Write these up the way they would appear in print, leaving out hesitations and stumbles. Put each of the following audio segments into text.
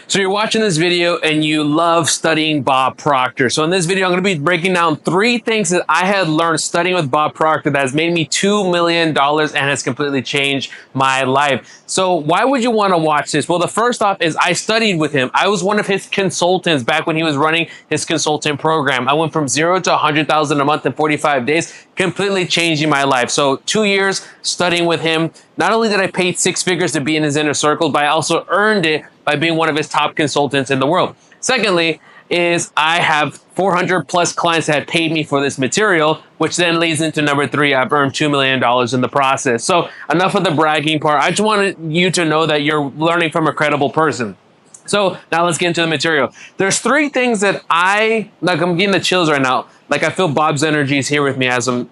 So you're watching this video and you love studying Bob Proctor. So in this video, I'm going to be breaking down 3 things that I had learned studying with Bob Proctor that has made me $2 million and has completely changed my life. So why would you want to watch this? Well, the first off is I studied with him. I was one of his consultants back when he was running his consultant program. I went from 0 to 100,000 a month in 45 days, completely changing my life. So 2 years studying with him. Not only did I pay 6 figures to be in his inner circle, but I also earned it by being one of his top consultants in the world. Secondly, is I have 400 plus clients that have paid me for this material, which then leads into number 3. I've earned $2 million in the process. So enough of the bragging part. I just wanted you to know that you're learning from a credible person. So now let's get into the material. There's 3 things that I'm getting the chills right now. Like I feel Bob's energy is here with me as I'm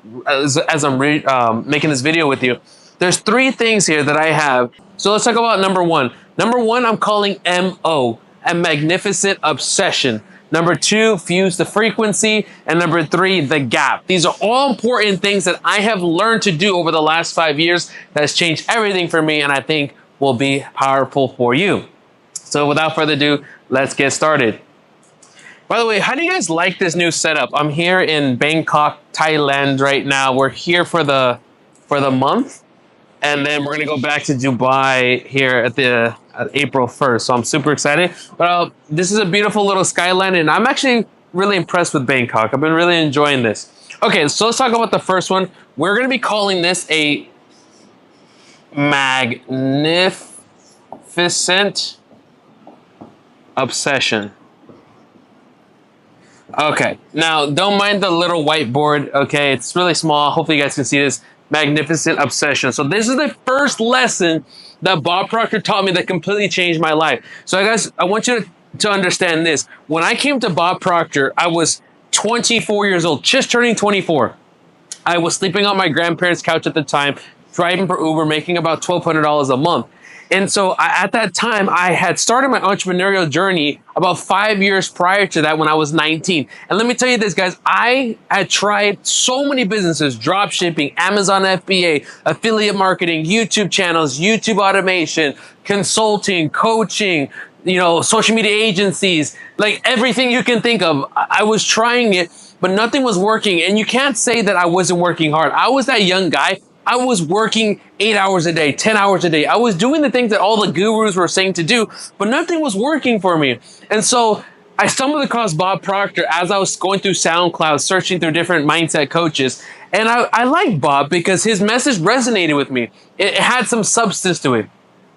making this video with you. There's 3 things here that I have. So let's talk about number 1. Number 1, I'm calling MO, a magnificent obsession. Number 2, fuse the frequency. And number 3, the gap. These are all important things that I have learned to do over the last 5 years that has changed everything for me and I think will be powerful for you. So without further ado, let's get started. By the way, how do you guys like this new setup? I'm here in Bangkok, Thailand right now. We're here for the month. And then we're going to go back to Dubai here at April 1st. So I'm super excited. But this is a beautiful little skyline. And I'm actually really impressed with Bangkok. I've been really enjoying this. Okay, so let's talk about the first one. We're going to be calling this a magnificent obsession. Okay, now don't mind the little whiteboard. Okay, it's really small. Hopefully you guys can see this. Magnificent obsession. So this is the first lesson that Bob Proctor taught me that completely changed my life. So guys, I want you to understand this. When I came to Bob Proctor, I was 24 years old, just turning 24. I was sleeping on my grandparents' couch at the time, driving for Uber, making about $1,200 a month. And so at that time, I had started my entrepreneurial journey about 5 years prior to that when I was 19. And let me tell you this, guys, I had tried so many businesses, drop shipping, Amazon FBA, affiliate marketing, YouTube channels, YouTube automation, consulting, coaching, social media agencies, like everything you can think of. I was trying it, but nothing was working. And you can't say that I wasn't working hard. I was that young guy. I was working 8 hours a day, 10 hours a day. I was doing the things that all the gurus were saying to do, but nothing was working for me. And so I stumbled across Bob Proctor as I was going through SoundCloud, searching through different mindset coaches. And I liked Bob because his message resonated with me. It had some substance to it.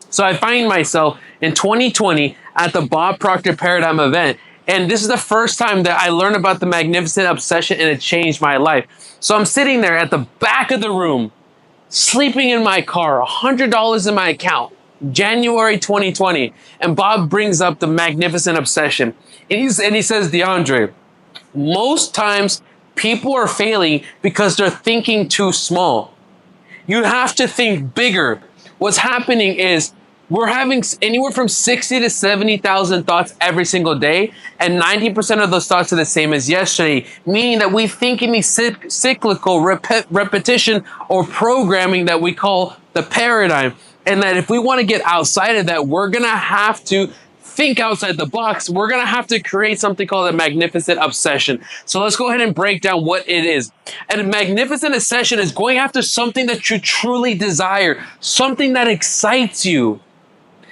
So I find myself in 2020 at the Bob Proctor Paradigm event. And this is the first time that I learned about the magnificent obsession and it changed my life. So I'm sitting there at the back of the room, sleeping in my car, $100 in my account, January 2020. And Bob brings up the magnificent obsession. And he says, DeAndre, most times people are failing because they're thinking too small. You have to think bigger. What's happening is we're having anywhere from 60 to 70,000 thoughts every single day. And 90% of those thoughts are the same as yesterday, meaning that we think in these cyclical repetition or programming that we call the paradigm. And that if we want to get outside of that, we're going to have to think outside the box. We're going to have to create something called a magnificent obsession. So let's go ahead and break down what it is. And a magnificent obsession is going after something that you truly desire, something that excites you.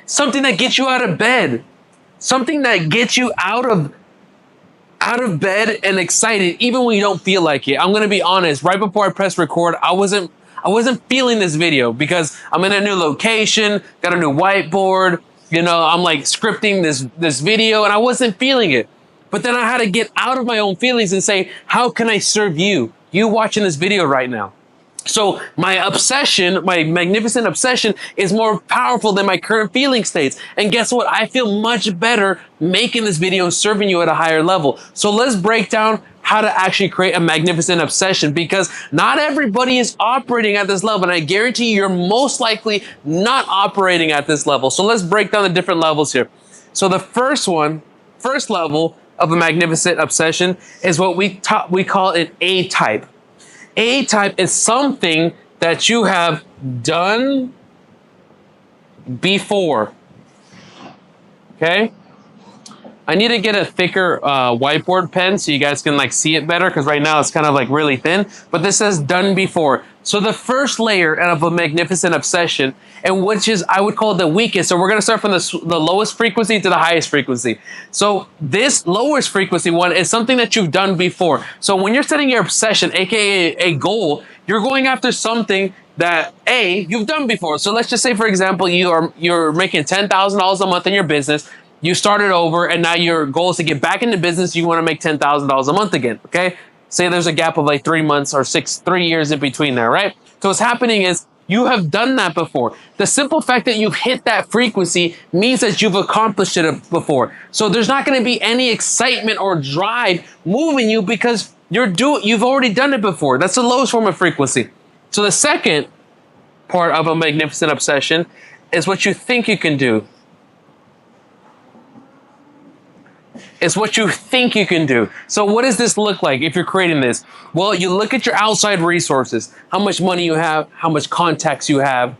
Something that gets you out of bed. Something that gets you out of bed and excited even when you don't feel like it. I'm going to be honest. Right before I pressed record, I wasn't feeling this video because I'm in a new location, got a new whiteboard. I'm like scripting this video and I wasn't feeling it. But then I had to get out of my own feelings and say, how can I serve you? You watching this video right now. So my obsession, my magnificent obsession is more powerful than my current feeling states. And guess what? I feel much better making this video and serving you at a higher level. So let's break down how to actually create a magnificent obsession because not everybody is operating at this level. And I guarantee you're most likely not operating at this level. So let's break down the different levels here. So the first level of a magnificent obsession is what we call an A-type. A-type is something that you have done before. Okay? I need to get a thicker whiteboard pen so you guys can like see it better, because right now it's kind of like really thin. But this says done before. So the first layer of a magnificent obsession, and which is, I would call it the weakest. So we're going to start from the lowest frequency to the highest frequency. So this lowest frequency one is something that you've done before. So when you're setting your obsession, aka a goal, you're going after something that you've done before. So let's just say, for example, you're making $10,000 a month in your business. You started over, and now your goal is to get back into business. You want to make $10,000 a month again. Okay. Say there's a gap of like 3 months or 3 years in between there, right? So what's happening is you have done that before. The simple fact that you've hit that frequency means that you've accomplished it before. So there's not going to be any excitement or drive moving you, because you've already done it before. That's the lowest form of frequency. So the second part of a magnificent obsession is what you think you can do. It's what you think you can do. So what does this look like if you're creating this? Well, you look at your outside resources, how much money you have, how much contacts you have.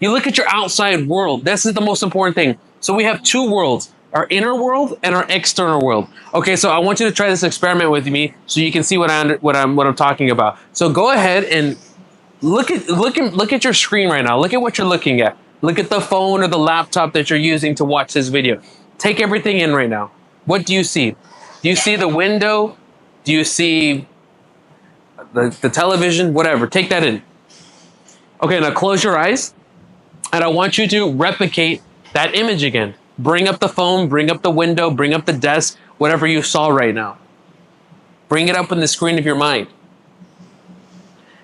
You look at your outside world. This is the most important thing. So we have two worlds, our inner world and our external world. Okay, so I want you to try this experiment with me so you can see what I'm talking about. So go ahead and look at your screen right now. Look at what you're looking at. Look at the phone or the laptop that you're using to watch this video. Take everything in right now. What do you see? Do you see the window? Do you see the television? Whatever. Take that in. Okay, now close your eyes. And I want you to replicate that image again. Bring up the phone, bring up the window, bring up the desk, whatever you saw right now. Bring it up on the screen of your mind.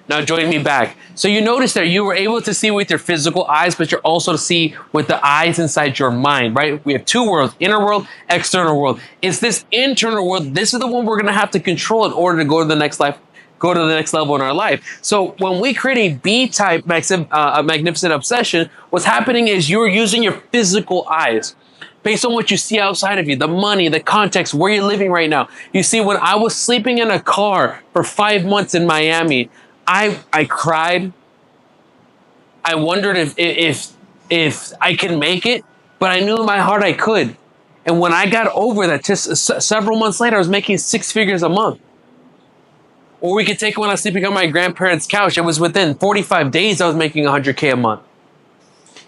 Now join me back. So you notice that you were able to see with your physical eyes, but you're also to see with the eyes inside your mind, right? We have two worlds, inner world, external world. It's this internal world. This is the one we're going to have to control in order to go to the next life, go to the next level in our life. So when we create a B-type magnificent obsession, what's happening is you're using your physical eyes based on what you see outside of you, the money, the context, where you're living right now. You see, when I was sleeping in a car for 5 months in Miami, I cried. I wondered if I can make it, but I knew in my heart I could. And when I got over that, just several months later, I was making 6 figures a month. Or we could take when I was sleeping on my grandparents' couch. It was within 45 days I was making $100K a month.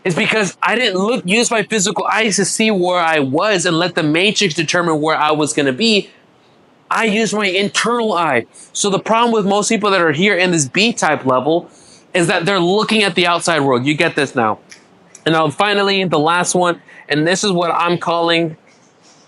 It's because I didn't use my physical eyes to see where I was and let the matrix determine where I was going to be. I use my internal eye. So the problem with most people that are here in this B-type level is that they're looking at the outside world. You get this now. And now finally, the last one, and this is what I'm calling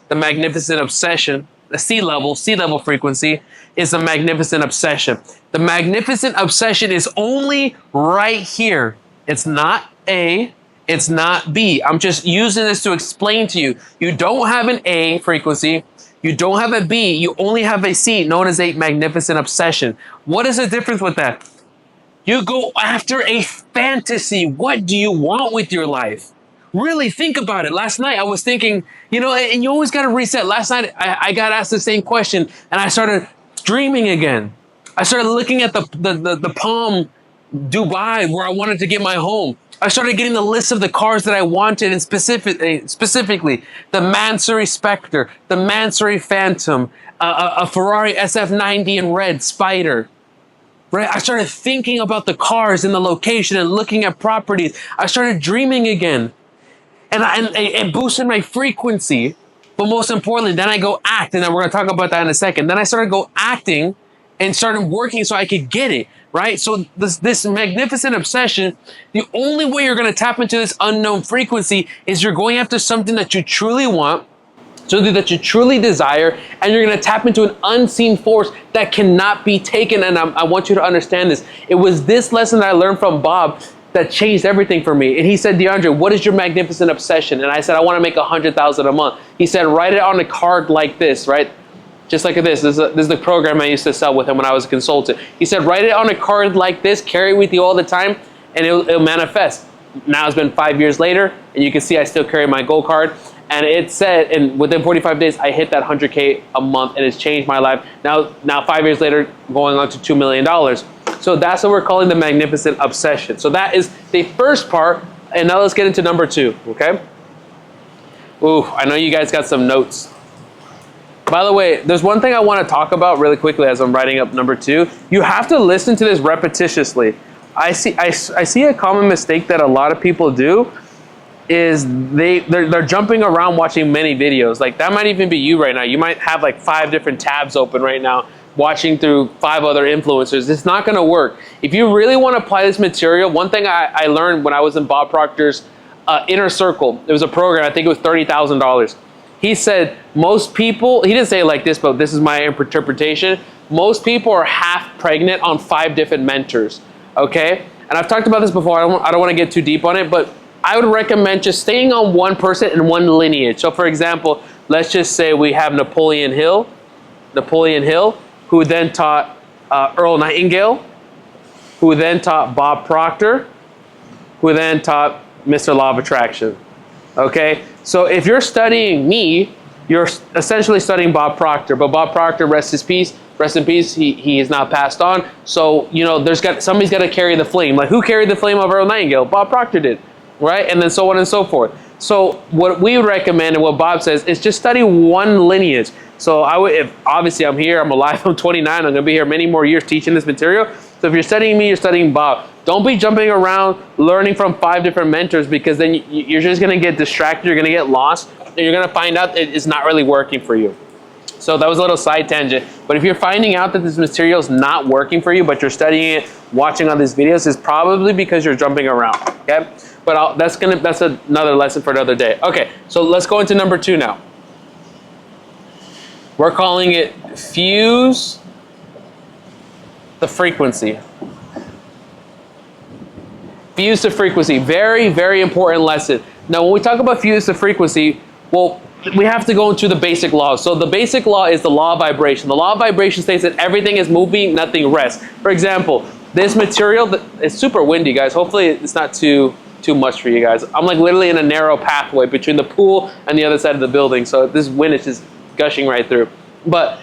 the magnificent obsession. The C-level frequency is a magnificent obsession. The magnificent obsession is only right here. It's not A, it's not B. I'm just using this to explain to you. You don't have an A frequency. You don't have a B, you only have a C, known as a magnificent obsession. What is the difference with that? You go after a fantasy. What do you want with your life? Really think about it. Last night I was thinking, and you always got to reset. Last night I got asked the same question, and I started dreaming again. I started looking at the Palm Dubai where I wanted to get my home. I started getting the list of the cars that I wanted, and specifically the Mansory Spectre, the Mansory Phantom, a Ferrari SF90 in red, Spider. Right? I started thinking about the cars and the location and looking at properties. I started dreaming again, and it boosted my frequency. But most importantly, then I go act, and then we're gonna talk about that in a second. Then I started go acting and started working so I could get it. Right? So this magnificent obsession, the only way you're going to tap into this unknown frequency is you're going after something that you truly want, something that you truly desire, and you're going to tap into an unseen force that cannot be taken. And I want you to understand this. It was this lesson that I learned from Bob that changed everything for me. And he said, DeAndre, what is your magnificent obsession? And I said, I want to make $100,000 a month. He said, write it on a card like this, right? Just like this. This is the program I used to sell with him when I was a consultant. He said, write it on a card like this, carry it with you all the time, and it'll manifest. Now it's been 5 years later, and you can see I still carry my gold card. And it said, and within 45 days, I hit that 100K a month, and it's changed my life. Now 5 years later, going on to $2 million. So that's what we're calling the magnificent obsession. So that is the first part, and now let's get into number 2, okay? Ooh, I know you guys got some notes. By the way, there's one thing I want to talk about really quickly as I'm writing up number 2. You have to listen to this repetitiously. I see a common mistake that a lot of people do is they're jumping around watching many videos. Like that might even be you right now. You might have like 5 different tabs open right now, watching through 5 other influencers. It's not going to work. If you really want to apply this material, one thing I learned when I was in Bob Proctor's Inner Circle, it was a program, I think it was $30,000. He said most people, he didn't say it like this, but this is my interpretation. Most people are half pregnant on 5 different mentors, okay? And I've talked about this before. I don't want to get too deep on it, but I would recommend just staying on one person and one lineage. So for example, let's just say we have Napoleon Hill, who then taught Earl Nightingale, who then taught Bob Proctor, who then taught Mr. Law of Attraction. Okay, so if you're studying me, you're essentially studying Bob Proctor. But Bob Proctor, rest in peace, he is now passed on. So you know, somebody's got to carry the flame. Like who carried the flame of Earl Nightingale? Bob Proctor did, right? And then so on and so forth. So what we recommend and what Bob says is just study one lineage. So if obviously I'm here, I'm alive, I'm 29, I'm gonna be here many more years teaching this material. So if you're studying me, you're studying Bob. Don't be jumping around learning from 5 different mentors, because then you're just gonna get distracted, you're gonna get lost, and you're gonna find out it's not really working for you. So that was a little side tangent. But if you're finding out that this material is not working for you, but you're studying it, watching all these videos, it's probably because you're jumping around, okay? But that's another lesson for another day. Okay, so let's go into number 2 now. We're calling it fuse the frequency. Fuse the frequency. Very, very important lesson. Now, when we talk about fuse the frequency, well, we have to go into the basic laws. So the basic law is the law of vibration. The law of vibration states that everything is moving, nothing rests. For example, this material, it's super windy, guys. Hopefully it's not too much for you guys. I'm like literally in a narrow pathway between the pool and the other side of the building. So this wind is just gushing right through. But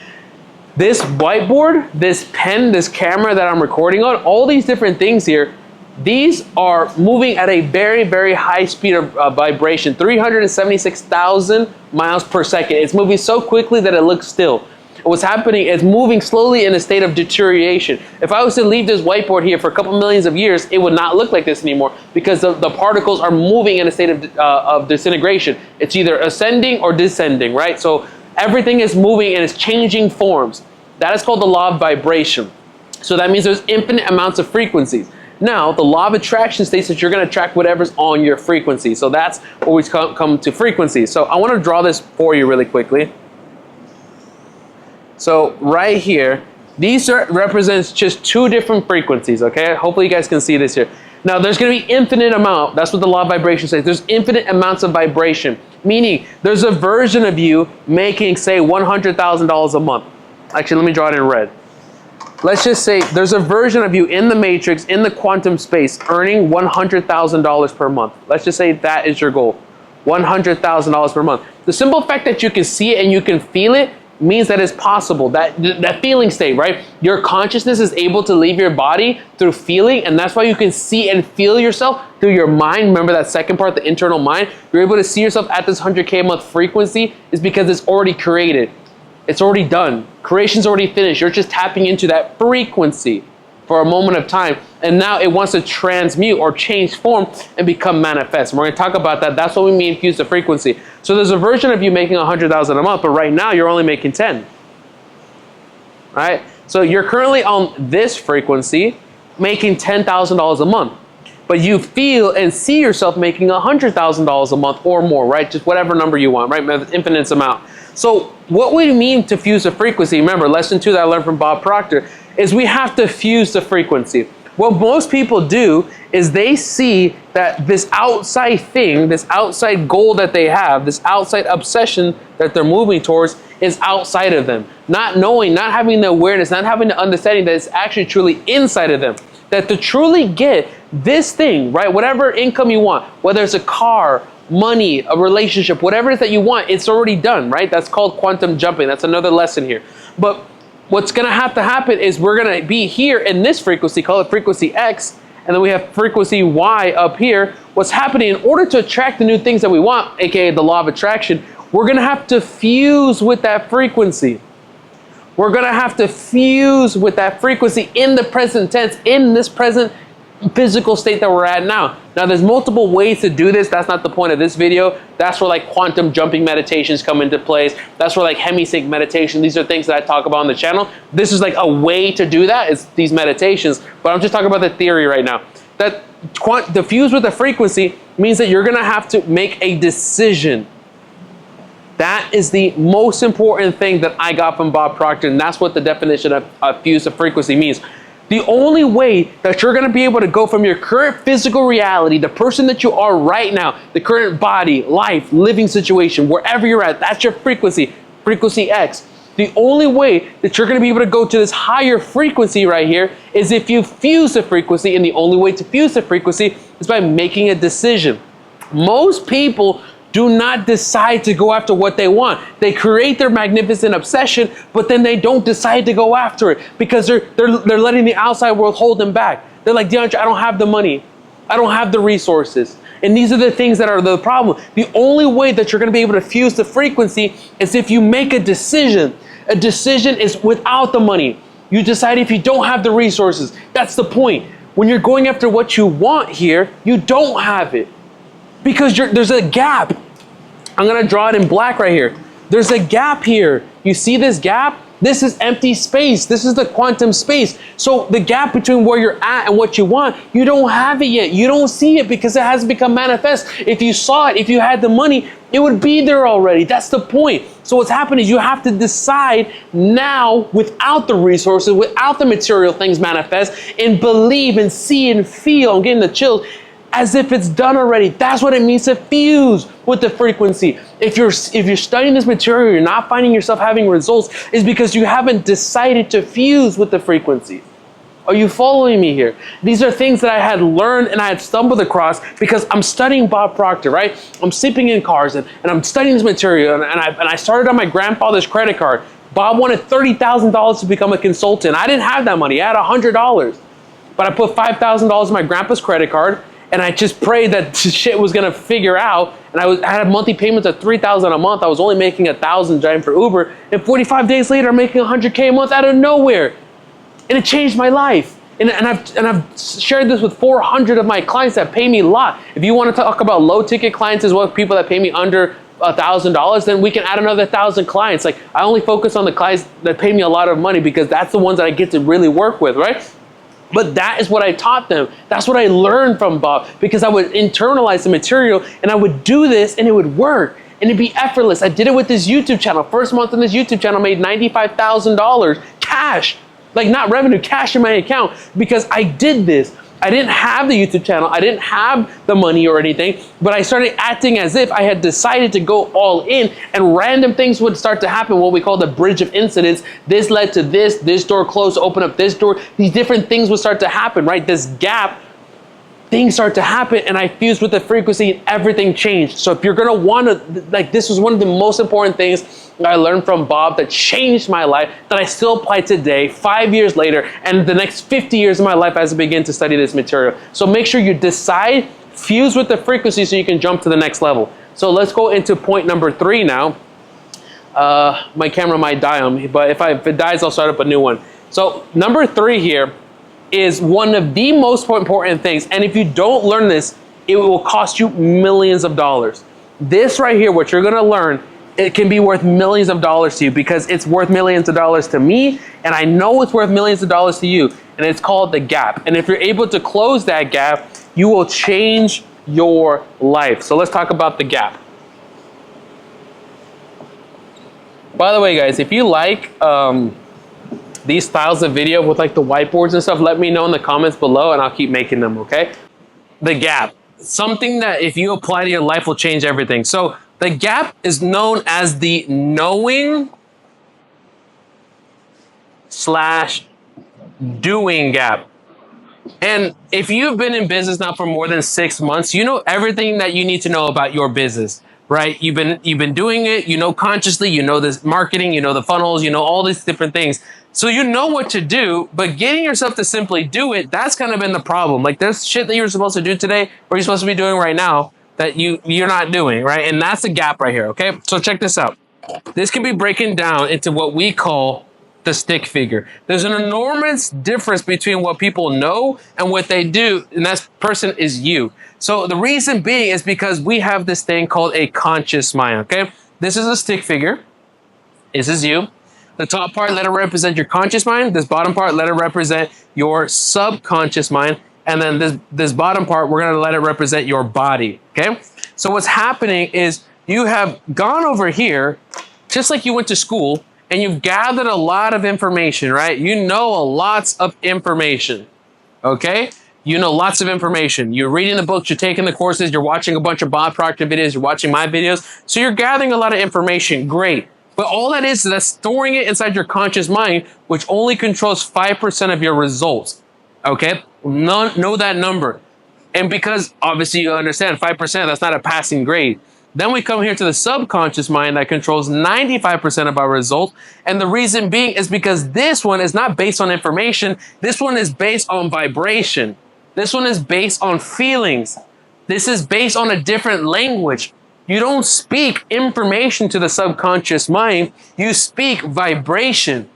this whiteboard, this pen, this camera that I'm recording on, all these different things here, these are moving at a very, very high speed of vibration, 376,000 miles per second. It's moving so quickly that it looks still. What's happening is moving slowly in a state of deterioration. If I was to leave this whiteboard here for a couple millions of years, it would not look like this anymore, because the particles are moving in a state of disintegration. It's either ascending or descending, right? So everything is moving and it's changing forms. That is called the law of vibration. So that means there's infinite amounts of frequencies. Now, the law of attraction states that you're going to attract whatever's on your frequency. So that's where we come to frequencies. So I want to draw this for you really quickly. So right here, these represents just 2 different frequencies, okay? Hopefully you guys can see this here. Now, there's going to be infinite amount. That's what the law of vibration says. There's infinite amounts of vibration, meaning there's a version of you making, say, $100,000 a month. Actually, let me draw it in red. Let's just say there's a version of you in the matrix, in the quantum space, earning $100,000 per month. Let's just say that is your goal, $100,000 per month. The simple fact that you can see it and you can feel it means that it's possible. That feeling state, right? Your consciousness is able to leave your body through feeling, and that's why you can see and feel yourself through your mind. Remember that second part, the internal mind? You're able to see yourself at this 100K a month frequency is because it's already created. It's already done. Creation's already finished. You're just tapping into that frequency for a moment of time, and now it wants to transmute or change form and become manifest. And we're going to talk about that. That's what we mean fuse the frequency. So there's a version of you making $100,000 a month, but right now you're only making 10. All right? So you're currently on this frequency making $10,000 a month, but you feel and see yourself making $100,000 a month or more, right? Just whatever number you want, right? Infinite amount. So what we mean to fuse the frequency, remember lesson 2 that I learned from Bob Proctor, is we have to fuse the frequency. What most people do is they see that this outside thing, this outside goal that they have, this outside obsession that they're moving towards is outside of them. Not knowing, not having the awareness, not having the understanding that it's actually truly inside of them. That to truly get this thing, right, whatever income you want, whether it's a car, money, a relationship, whatever it is that you want, it's already done, right? That's called quantum jumping. That's another lesson here. But what's going to happen is we're going to be here in this frequency, call it frequency X, and then we have frequency Y up here. What's happening in order to attract the new things that we want, aka the law of attraction, we're gonna have to fuse with that frequency. We're gonna have to fuse with that frequency in the present tense, in this present physical state that we're at now. Now, there's multiple ways to do this. That's not the point of this video. That's where like quantum jumping meditations come into place. That's where like hemisync meditation. These are things that I talk about on the channel. This is like a way to do that. It's these meditations, but I'm just talking about the theory right now. That the fuse with the frequency means that you're gonna have to make a decision. That is the most important thing that I got from Bob Proctor, and that's what the definition of fuse of frequency means. The only way that you're going to be able to go from your current physical reality, the person that you are right now, the current body, life, living situation, wherever you're at, that's your frequency, frequency X. The only way that you're going to be able to go to this higher frequency right here is if you fuse the frequency, and the only way to fuse the frequency is by making a decision. Most people do not decide to go after what they want. They create their magnificent obsession, but then they don't decide to go after it because they're letting the outside world hold them back. They're like, DeAndre, I don't have the money. I don't have the resources. And these are the things that are the problem. The only way that you're gonna be able to fuse the frequency is if you make a decision. A decision is without the money. You decide if you don't have the resources. That's the point. When you're going after what you want here, you don't have it. Because there's a gap. I'm gonna draw it in black right here. There's a gap here. You see this gap? This is empty space. This is the quantum space. So the gap between where you're at and what you want, you don't have it yet. You don't see it because it hasn't become manifest. If you saw it, if you had the money, it would be there already. That's the point. So what's happening is you have to decide now without the resources, without the material things manifest, and believe and see and feel. I'm getting the chills. As if it's done already. That's what it means to fuse with the frequency. If you're studying this material, you're not finding yourself having results, is because you haven't decided to fuse with the frequency. Are you following me here? These are things that I had learned and I had stumbled across because I'm studying Bob Proctor, right? I'm sleeping in cars and I'm studying this material and I started on my grandfather's credit card. Bob wanted $30,000 to become a consultant. I didn't have that money. I had $100. But I put $5,000 in my grandpa's credit card. And I just prayed that shit was gonna figure out. And I had a monthly payments of $3,000 a month. I was only making $1,000 driving for Uber. And 45 days later, I'm making $100K a month out of nowhere. And it changed my life. And I've shared this with 400 of my clients that pay me a lot. If you want to talk about low ticket clients as well, people that pay me under $1,000, then we can add another 1,000 clients. Like I only focus on the clients that pay me a lot of money because that's the ones that I get to really work with, right? But that is what I taught them. That's what I learned from Bob because I would internalize the material and I would do this and it would work and it'd be effortless. I did it with this YouTube channel. First month on this YouTube channel made $95,000 cash, like not revenue, cash in my account because I did this. I didn't have the YouTube channel. I didn't have the money or anything, but I started acting as if I had decided to go all in and random things would start to happen, what we call the bridge of incidents. This led to this door closed, open up this door. These different things would start to happen, right? This gap, things start to happen and I fused with the frequency and everything changed. So if you're gonna wanna, like this was one of the most important things that I learned from Bob that changed my life that I still apply today, 5 years later, and the next 50 years of my life as I begin to study this material. So make sure you decide, fuse with the frequency so you can jump to the next level. So let's go into point number 3 now. My camera might die on me, but if it dies, I'll start up a new one. So number 3 here is one of the most important things. And if you don't learn this, it will cost you millions of dollars. This right here, what you're gonna learn, it can be worth millions of dollars to you because it's worth millions of dollars to me. And I know it's worth millions of dollars to you. And it's called the gap. And if you're able to close that gap, you will change your life. So let's talk about the gap. By the way, guys, if you like, these styles of video with like the whiteboards and stuff, let me know in the comments below and I'll keep making them, okay? The gap, something that if you apply to your life will change everything. So the gap is known as the knowing / doing gap. And if you've been in business now for more than 6 months, you know everything that you need to know about your business, right? You've been doing it, you know consciously, you know this marketing, you know the funnels, you know all these different things. So you know what to do, but getting yourself to simply do it, that's kind of been the problem. Like there's shit that you're supposed to do today or you're supposed to be doing right now, that you're not doing, right? And that's the gap right here, okay? So check this out. This can be broken down into what we call the stick figure. There's an enormous difference between what people know and what they do, and that person is you. So the reason being is because we have this thing called a conscious mind, okay? This is a stick figure. This is you. The top part, let it represent your conscious mind. This bottom part, let it represent your subconscious mind. And then this bottom part, we're gonna let it represent your body, okay? So what's happening is you have gone over here, just like you went to school, and you've gathered a lot of information, right? You know lots of information, okay? You know lots of information. You're reading the books, you're taking the courses, you're watching a bunch of Bob Proctor videos, you're watching my videos. So you're gathering a lot of information, great. But all that is that's storing it inside your conscious mind, which only controls 5% of your results, okay? Know that number. And because obviously you understand 5%, that's not a passing grade. Then we come here to the subconscious mind that controls 95% of our results. And the reason being is because this one is not based on information. This one is based on vibration. This one is based on feelings. This is based on a different language. You don't speak information to the subconscious mind. You speak vibration.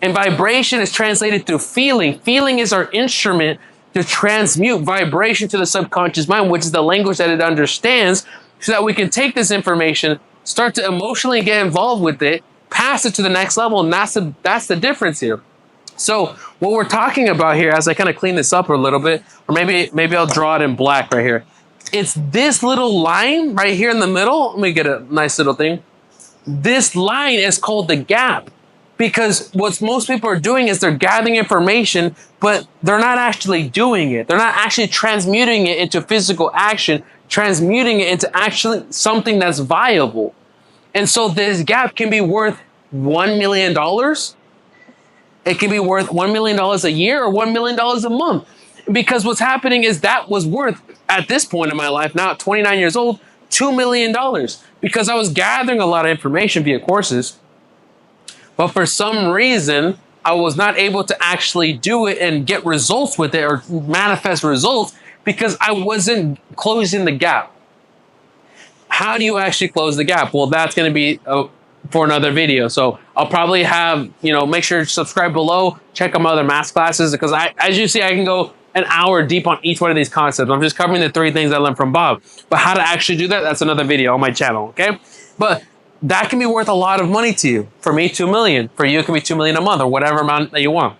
And vibration is translated through feeling. Feeling is our instrument to transmute vibration to the subconscious mind, which is the language that it understands, so that we can take this information, start to emotionally get involved with it, pass it to the next level, and that's the difference here. So what we're talking about here, as I kind of clean this up a little bit, or maybe I'll draw it in black right here. It's this little line right here in the middle. Let me get a nice little thing. This line is called the gap, because what most people are doing is they're gathering information, but they're not actually doing it. They're not actually transmuting it into physical action, transmuting it into actually something that's viable. And so this gap can be worth $1 million. It can be worth $1 million a year or $1 million a month. Because what's happening is that was worth, at this point in my life, now at 29 years old, $2 million. Because I was gathering a lot of information via courses. But for some reason, I was not able to actually do it and get results with it or manifest results because I wasn't closing the gap. How do you actually close the gap? Well, that's going to be for another video. So I'll probably have, make sure to subscribe below, check out my other math classes, because as you see, I can go an hour deep on each one of these concepts. I'm just covering the 3 things I learned from Bob. But how to actually do that, that's another video on my channel, okay? But that can be worth a lot of money to you. For me, 2 million. For you, it can be 2 million a month or whatever amount that you want.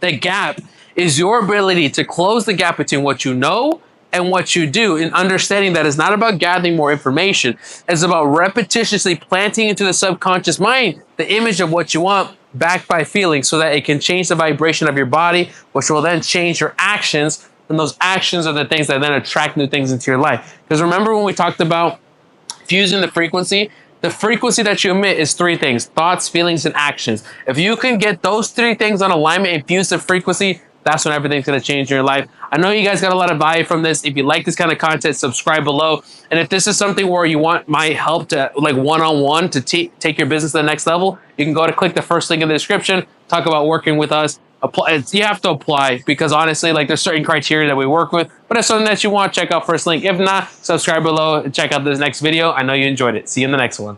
The gap is your ability to close the gap between what you know and what you do, in understanding that it's not about gathering more information. It's about repetitiously planting into the subconscious mind the image of what you want, backed by feeling, so that it can change the vibration of your body, which will then change your actions. And those actions are the things that then attract new things into your life. Because remember when we talked about fusing the frequency that you emit is 3 things: thoughts, feelings, and actions. If you can get those 3 things on alignment and fuse the frequency, that's when everything's going to change in your life. I know you guys got a lot of value from this. If you like this kind of content, subscribe below. And if this is something where you want my help to, like, one-on-one to take your business to the next level, you can go to click the first link in the description, talk about working with us. You have to apply, because honestly, like, there's certain criteria that we work with. But if something that you want, check out first link. If not, subscribe below and check out this next video. I know you enjoyed it. See you in the next one.